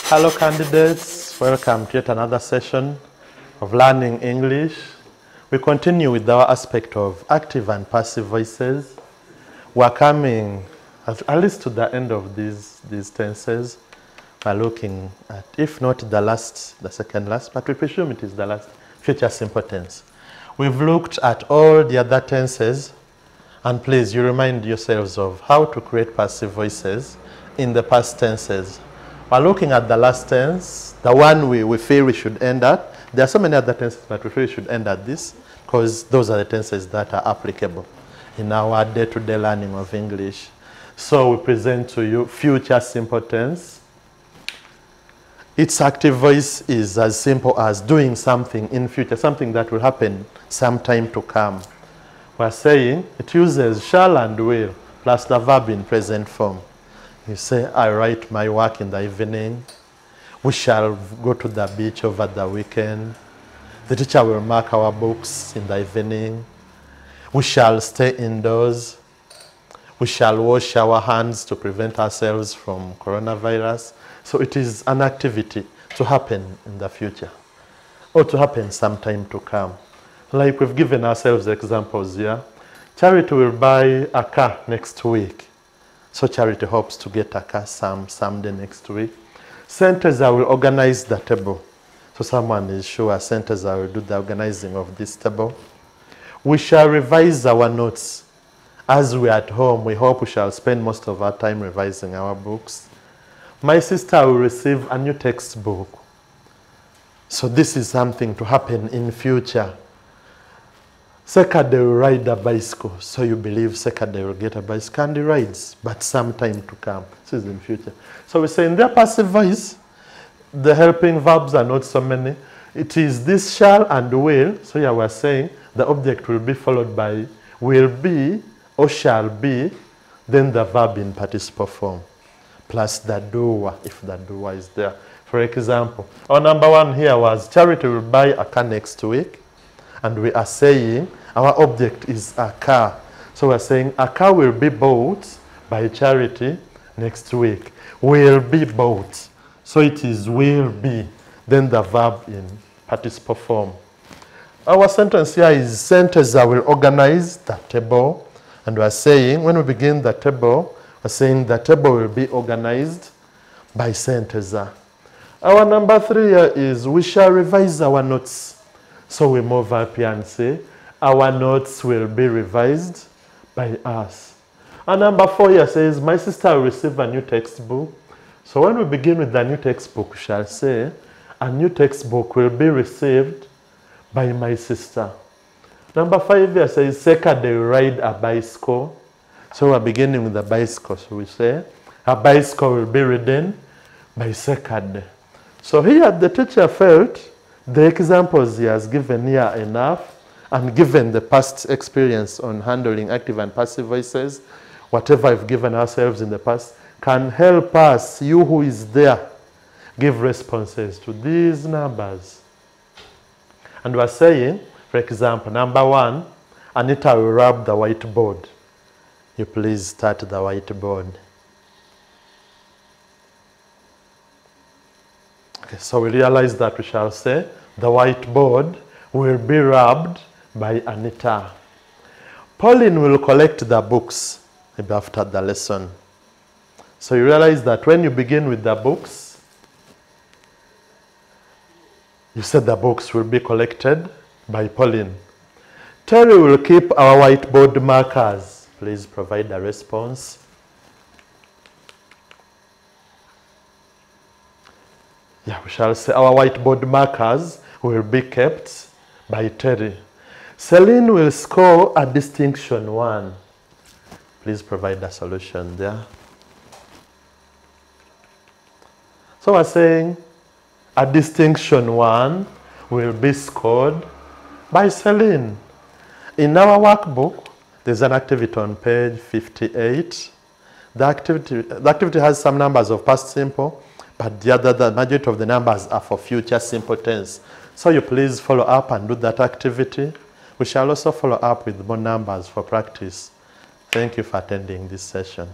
Hello candidates, welcome to yet another session of learning English. We continue with our aspect of active and passive voices. We're coming at least to the end of these tenses. We're looking at, if not the second last, but we presume it is the last, future simple tense. We've looked at all the other tenses, and please, you remind yourselves of how to create passive voices in the past tenses. We're looking at the last tense, the one we feel we should end at. There are so many other tenses, but we feel we should end at this because those are the tenses that are applicable in our day-to-day learning of English. So we present to you future simple tense. Its active voice is as simple as doing something in future, something that will happen sometime to come. We're saying it uses shall and will plus the verb in present form. You say, I write my work in the evening. We shall go to the beach over the weekend. The teacher will mark our books in the evening. We shall stay indoors. We shall wash our hands to prevent ourselves from coronavirus. So it is an activity to happen in the future or to happen sometime to come. Like we've given ourselves examples here. Charity will buy a car next week. So Charity hopes to get a car someday next week. Senteza will organize the table. So someone is sure Senteza will do the organizing of this table. We shall revise our notes. As we are at home, we hope we shall spend most of our time revising our books. My sister will receive a new textbook. So this is something to happen in future. Sekade will ride a bicycle. So you believe Sekade will get a bicycle and he rides, but sometime to come. This is in future. So we say in their passive voice, the helping verbs are not so many. It is this shall and will. So here we're saying the object will be followed by will be or shall be, then the verb in participle form, plus the doer, if the doer is there. For example, our number one here was Charity will buy a car next week. And we are saying our object is a car. So we're saying a car will be bought by Charity next week. Will be bought. So it is will be, then the verb in participle form. Our sentence here is Senteza will organize the table. And we're saying, when we begin the table, we're saying the table will be organized by Senteza. Our number three here is we shall revise our notes. So we move up here and say, our notes will be revised by us. And number four here says, my sister will receive a new textbook. So when we begin with the new textbook, we shall say, a new textbook will be received by my sister. Number five here says, Sekade will ride a bicycle. So we're beginning with the bicycle. So we say, a bicycle will be ridden by Sekade. So here the teacher felt the examples he has given here are enough, and given the past experience on handling active and passive voices, whatever we've given ourselves in the past can help us, you who is there, give responses to these numbers. And we're saying, for example, number one, Anita will rub the whiteboard. You please start the whiteboard. Okay, so we realize that we shall say the whiteboard will be rubbed by Anita. Pauline will collect the books maybe after the lesson. So you realize that when you begin with the books, you said the books will be collected by Pauline. Terry will keep our whiteboard markers. Please provide a response. Yeah, we shall say our whiteboard markers will be kept by Terry. Celine will score a distinction 1. Please provide a solution there. So we're saying a distinction 1 will be scored by Celine. In our workbook, there's an activity on page 58. The activity has some numbers of past simple, but the majority of the numbers are for future simple tense. So you please follow up and do that activity. We shall also follow up with more numbers for practice Thank you for attending this session.